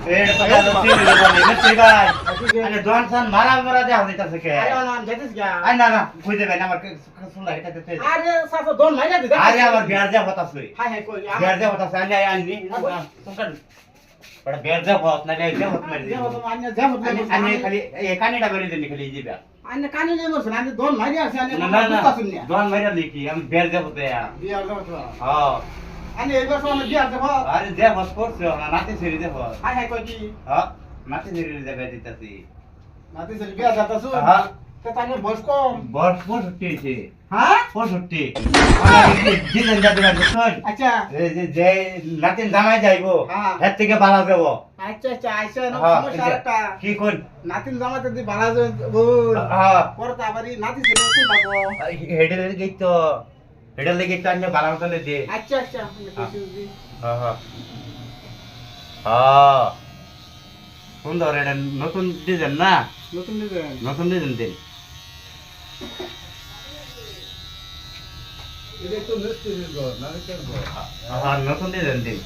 पेड़ पता तो तीन लोगों ने मिस्त्री भाई अरे दोन सन मारा मारा दे होने तक के আরে নাম যেতিস গা आई ना ना कोई दे ना मार सुन लगे थे আরে সাসো দোন মাইরা দে अरे आवर बिहार जा होता सुई হাই হাই কই बिहार जा होता साले आई नहीं तुम कर बड़ा बिहार जा होत ना ले होत मार दे अन्य खाली एकाने डबरी दे निकली जी बा আনে কানে নেই মরছ না দোন মাইরা আছে আনে ना ना বুঝতা শুনিয়া दोन महीना लिखी हम बिहार जा होते हैं বিয়ার যাবো हां আনে এবার সময় বিয়ার যাবো अरे जे होत कोर्स ना नाते सिरी दे होत হাই হাই কই কি हां नाते सिरी दे बेटी तसी নাতি সে বিয়ার যাতাছু हां তে তানে বয়স কম बहुत बहुत छुट्टी थी হ্যাঁ बहुत छुट्टी दिन जाते जाते सुन আচ্ছা যে নাতিন জামাই যাইবো হ্যাঁ। এর থেকে বালা দেব আচ্ছা আচ্ছা আইসা না হ্যাঁ, সমস্যা একটা কি কোন নাতিন জামাতে দি বালা বল হ্যাঁ পরে আবারই নাতি ছেলে কোন পাবো হেডের লেগে তো আন্য বালা মতন দে আচ্ছা আচ্ছা হ্যাঁ হ্যাঁ হ্যাঁ সুন্দর এটা নতুন ডিজাইন না নতুন ডিজাইন নতুন ডিজাইন দিন এটা তো মিস্ত্রির ঘর না কেন ঘর হ্যাঁ নতুন ডিজাইন দিন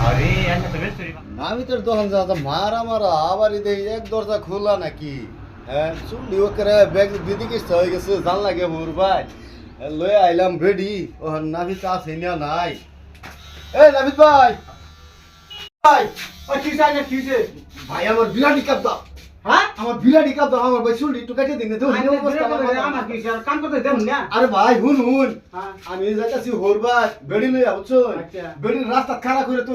আরে এত তো মিস্ত্রি আমি তোর দোকান যাতা মারা মারা আবার ইদে এক দরজা খোলা নাকি হ্যাঁ চুল্লি ওকরে ব্যাগ দিদিকে হয়ে গেছে জান লাগে মোর ভাই লয়ে আইলাম রেডি ও নাভি চা সেনিয়া নাই এ নাভিদ ভাই ভাই ও কি চাই না কিছে ভাই আমার বিরাটি কাপ দাও হ্যাঁ আমার বিরাটি কাপ দাও আমার ভাই চুল্লি একটু কাটিয়ে দিন তো আমি অবস্থা আমার কি স্যার কাম করতে দেব না আরে ভাই হুন হ্যাঁ আমি যাইতাছি হোরবার বেড়ি লইয়া বুঝছো আচ্ছা। বেড়ির রাস্তা খারাপ করে তো